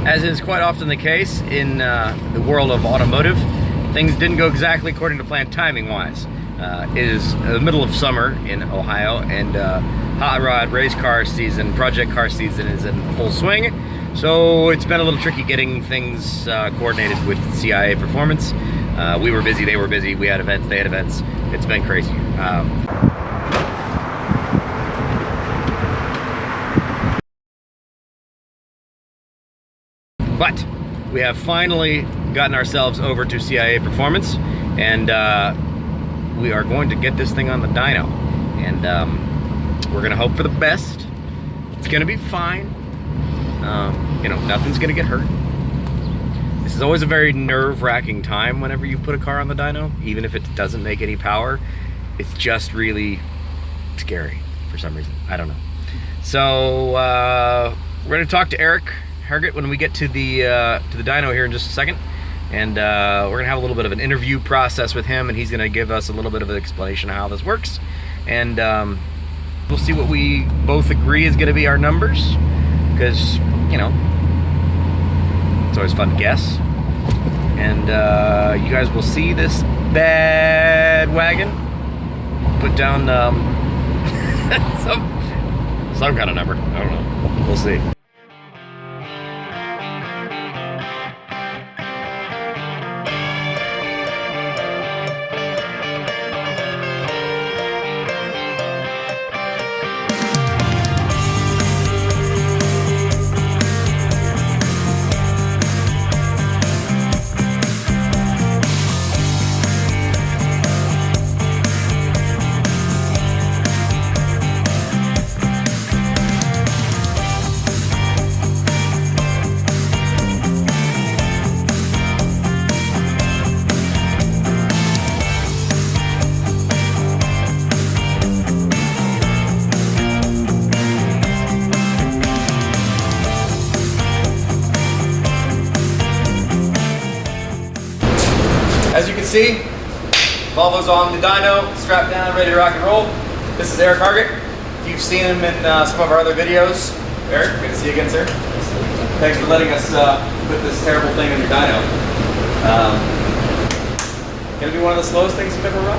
As is quite often the case in the world of automotive, things didn't go exactly according to plan timing-wise. It is the middle of summer in Ohio, and hot rod race car season, project car season is in full swing. So it's been a little tricky getting things coordinated with CIA Performance. We were busy, they were busy, we had events, they had events. It's been crazy. But we have finally gotten ourselves over to CIA Performance, and we are going to get this thing on the dyno. And we're gonna hope for the best. It's gonna be fine. You know, nothing's gonna get hurt. This is always a very nerve-wracking time whenever you put a car on the dyno, even if it doesn't make any power. It's just really scary for some reason. I don't know. So we're gonna talk to Eric Hargett when we get to the dyno here in just a second, and we're gonna have a little bit of an interview process with him, and he's gonna give us a little bit of an explanation of how this works, and we'll see what we both agree is gonna be our numbers, because, you know, it's always fun to guess. And you guys will see this bad wagon put down some kind of number. I don't know. We'll see. As you can see, Volvo's on the dyno, strapped down, ready to rock and roll. This is Eric Hargett. If you've seen him in some of our other videos, Eric, good to see you again, sir. Thanks for letting us put this terrible thing on your dyno. Gonna be one of the slowest things you've ever run?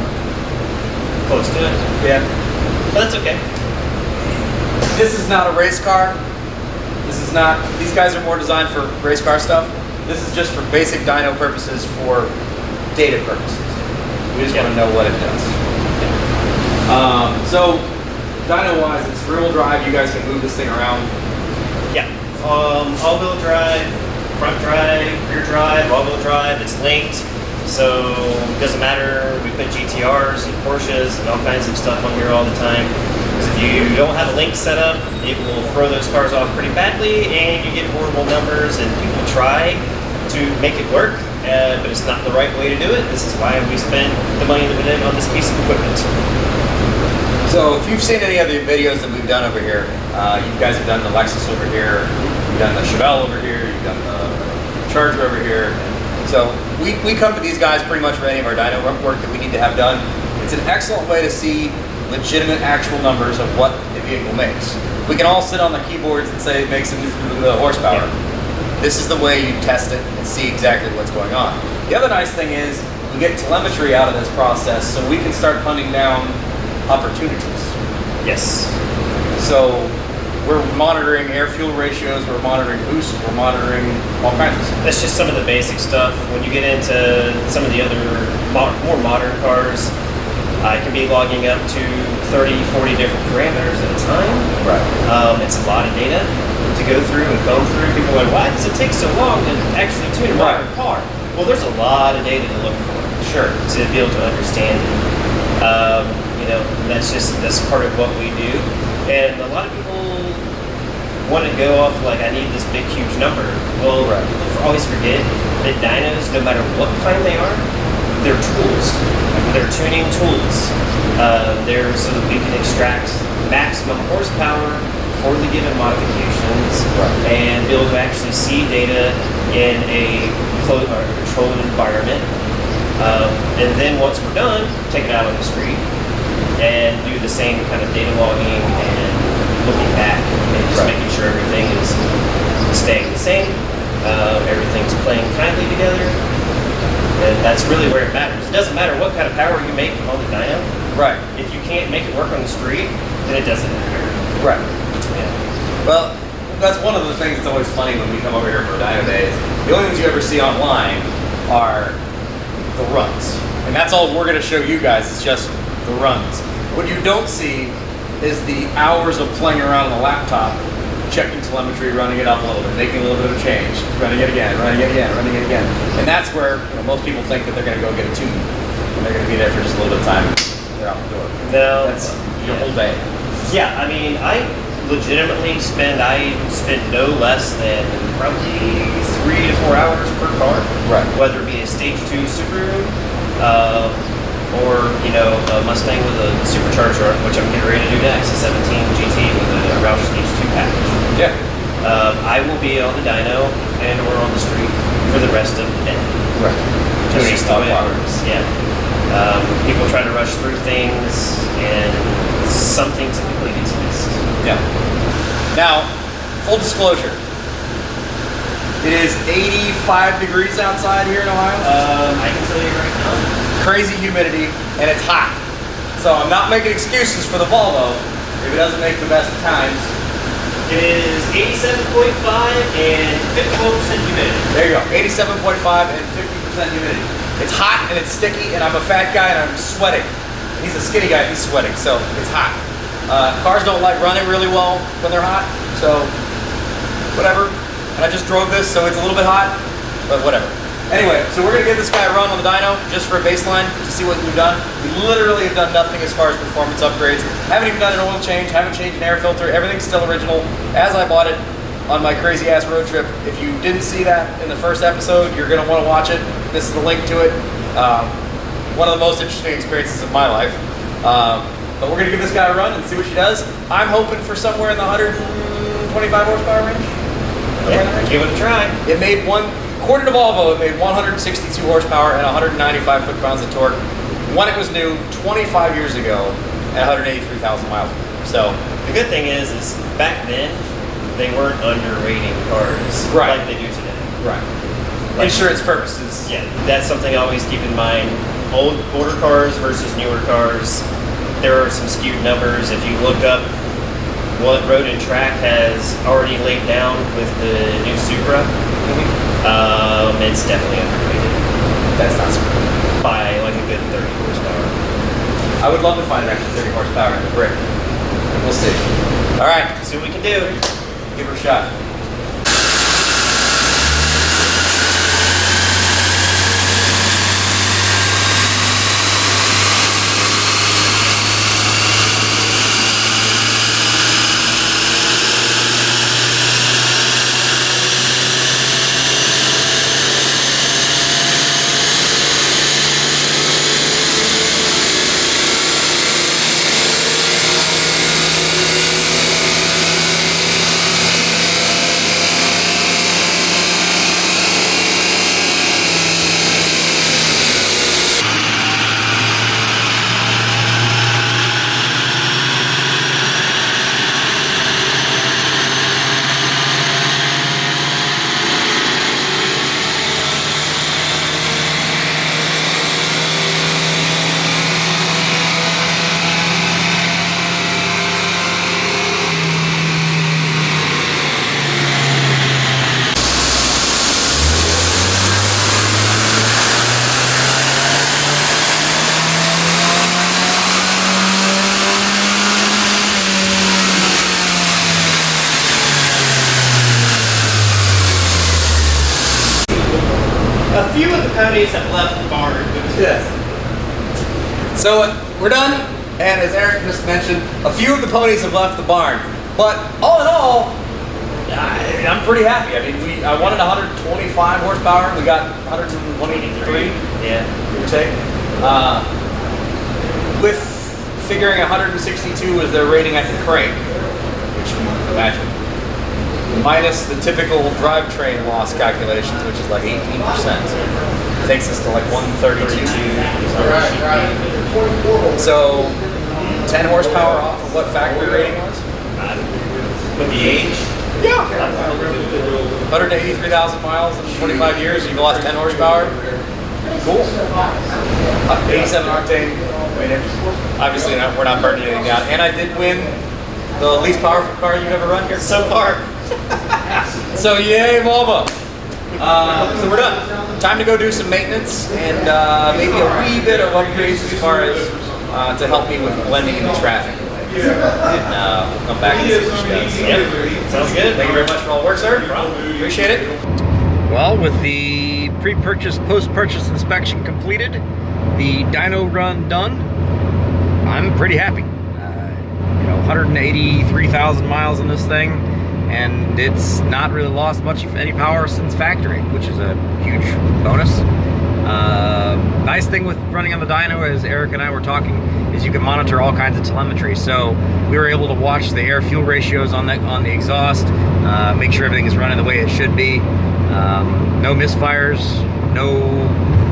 Close to it. Yeah. But that's okay. This is not a race car. This is not, these guys are more designed for race car stuff. This is just for basic dyno purposes, for data purposes. We just want to know what it does. So, dyno-wise, it's rear-wheel drive. You guys can move this thing around. Yeah. All-wheel drive, front drive, rear drive, all-wheel drive. It's linked, so it doesn't matter. We put GTRs and Porsches and all kinds of stuff on here all the time. Because if you don't have a link set up, it will throw those cars off pretty badly, and you get horrible numbers. And people try to make it work, but it's not the right way to do it. This is why we spend the money that we did on this piece of equipment. So if you've seen any of the videos that we've done over here, you guys have done the Lexus over here, you've done the Chevelle over here, you've done the Charger over here. So we come to these guys pretty much for any of our dyno work that we need to have done. It's an excellent way to see legitimate actual numbers of what the vehicle makes. We can all sit on the keyboards and say it makes the horsepower. Yeah. This is the way you test it and see exactly what's going on. The other nice thing is we get telemetry out of this process, so we can start hunting down opportunities. Yes. So we're monitoring air-fuel ratios, we're monitoring boost, we're monitoring all kinds of stuff. That's just some of the basic stuff. When you get into some of the other more modern cars, it can be logging up to 30, 40 different parameters at a time. Right. It's a lot of data to go through and comb through. People are like, why does it take so long to actually tune a modern car? Well, there's a lot of data to look for. Sure. To be able to understand it. You know, that's part of what we do. And a lot of people want to go off like, I need this big, huge number. Well, people always forget that dynos, no matter what kind they are, they're tools. They're tuning tools. They're so that we can extract maximum horsepower for the given modifications, and be able to actually see data in a controlled environment. And then once we're done, take it out on the street and do the same kind of data logging and looking back and just making sure everything is staying the same. Everything's playing kindly together. And that's really where it matters. It doesn't matter what kind of power you make on the dyno. Right. If you can't make it work on the street, then it doesn't matter. Right. Yeah. Well, that's one of the things that's always funny when we come over here for dyno days. The only things you ever see online are the runs. And that's all we're going to show you guys is just the runs. What you don't see is the hours of playing around on the laptop, checking telemetry, running it up a little bit, making a little bit of a change, running it again, running it again, running it again. And that's where most people think that they're going to go get a tune. And they're going to be there for just a little bit of time. They're out the door. No. That's your whole day. Yeah, I mean, I legitimately spend no less than probably 3 to 4 hours per car. Right. Whether it be a Stage 2 Subaru, or a Mustang with a supercharger, which I'm getting ready to do next, a 17 GT with a Roush Stage 2 package. Yeah. I will be on the dyno and or on the street for the rest of the day. Right. Just the way it works. Yeah. People try to rush through things, and something typically gets missed. Yeah. Now, full disclosure, it is 85 degrees outside here in Ohio. I can tell you right now. Crazy humidity, and it's hot. So I'm not making excuses for the Volvo if it doesn't make the best of times. It is 87.5 and 51% humidity. There you go, 87.5 and 50% humidity. It's hot and it's sticky, and I'm a fat guy and I'm sweating. He's a skinny guy, he's sweating, so it's hot. Cars don't like running really well when they're hot, so whatever. And I just drove this, so it's a little bit hot, but whatever. Anyway, so we're gonna give this guy a run on the dyno just for a baseline to see what we've done. We literally have done nothing as far as performance upgrades. Haven't even done an oil change, haven't changed an air filter. Everything's still original as I bought it on my crazy ass road trip. If you didn't see that in the first episode, you're gonna wanna watch it. This is the link to it. One of the most interesting experiences of my life. But we're gonna give this guy a run and see what she does. I'm hoping for somewhere in the 125 horsepower range. Yeah, give it a try. It made according to Volvo, it made 162 horsepower and 195 foot-pounds of torque when it was new 25 years ago at 183,000 miles. So the good thing is back then they weren't underrating cars like they do today. Right. Insurance purposes. Yeah, that's something I always keep in mind. Older cars versus newer cars. There are some skewed numbers. If you look up what Road and Track has already laid down with the new Supra, it's definitely underrated. That's not surprising. By like a good 30 horsepower. I would love to find an extra 30 horsepower in the brick. We'll see. All right, see what we can do. Give her a shot. A few of the ponies have left the barn. Yes. So we're done, and as Eric just mentioned, a few of the ponies have left the barn. But all in all, I'm pretty happy. I mean, I wanted 125 horsepower. We got 183. Yeah. Give or take. With figuring 162 was their rating at the crank, which you can imagine. Minus the typical drivetrain loss calculations, which is like 18%. Takes us to like 132. So 10 horsepower off of what factory rating was? With the age? Yeah. 183,000 miles in 25 years. You've lost 10 horsepower. Cool. 87 octane. I mean, obviously we're not burning anything down. And I did win the least powerful car you've ever run here so far. So yay, Volvo. So we're done. Time to go do some maintenance and maybe a wee bit of upgrades as far as to help me with blending in the traffic. And we'll come back and see what she does. Yep. Sounds good. Thank you very much for all the work, sir. Appreciate it. Well, with the pre-purchase, post-purchase inspection completed, the dyno run done, I'm pretty happy. 183,000 miles in this thing, and it's not really lost much of any power since factory, which is a huge bonus. Nice thing with running on the dyno, as Eric and I were talking, is you can monitor all kinds of telemetry. So we were able to watch the air-fuel ratios on the exhaust, make sure everything is running the way it should be. No misfires, no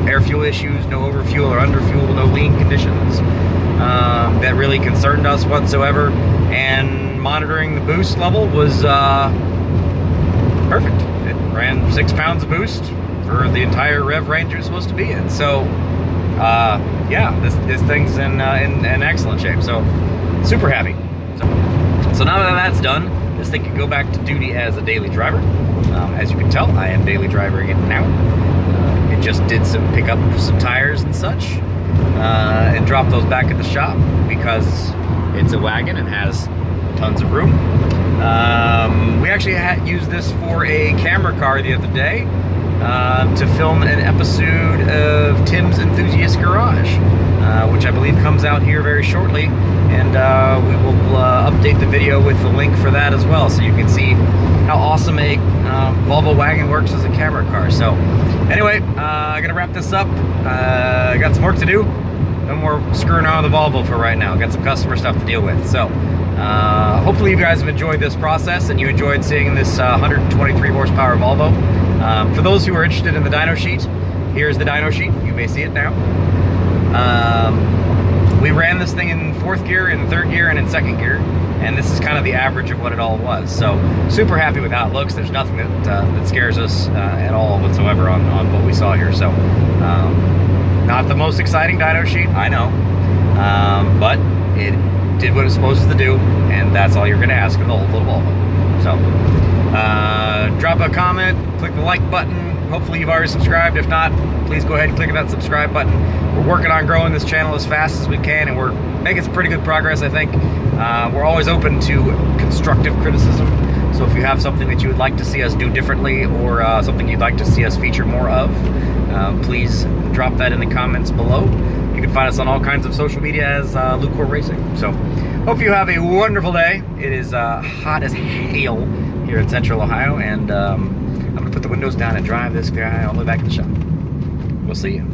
air-fuel issues, no overfuel or underfuel, no lean conditions that really concerned us whatsoever. And monitoring the boost level was perfect. It ran 6 pounds of boost for the entire rev range it was supposed to be in. So yeah, this thing's in excellent shape. So super happy. So now that that's done, this thing can go back to duty as a daily driver. As you can tell, I am daily driving it now. It just did pick up some tires and such, and drop those back at the shop because it's a wagon and has tons of room. We actually used this for a camera car the other day to film an episode of Tim's Enthusiast Garage, which I believe comes out here very shortly, and we will update the video with the link for that as well, so you can see how awesome a Volvo Wagon works as a camera car. So anyway, I'm gonna wrap this up. I got some work to do. No more screwing around with the Volvo for right now. Got some customer stuff to deal with. So hopefully you guys have enjoyed this process and you enjoyed seeing this 123 horsepower Volvo. For those who are interested in the dyno sheet, here's the dyno sheet. You may see it now. We ran this thing in 4th gear, in 3rd gear, and in 2nd gear, and this is kind of the average of what it all was. So super happy with how it looks. There's nothing that scares us at all whatsoever on what we saw here. So not the most exciting dyno sheet, I know, but it did what it's supposed to do, and that's all you're going to ask of the old little Volvo. So drop a comment, click the like button. Hopefully you've already subscribed. If not, please go ahead and click that subscribe button. We're working on growing this channel as fast as we can, and we're making some pretty good progress, I think. We're always open to constructive criticism. So if you have something that you would like to see us do differently, or something you'd like to see us feature more of, please drop that in the comments below. You can find us on all kinds of social media as LucoreRacing. So hope you have a wonderful day. It is hot as hail here in Central Ohio, and I'm gonna put the windows down and drive this guy all the way back to the shop. We'll see you.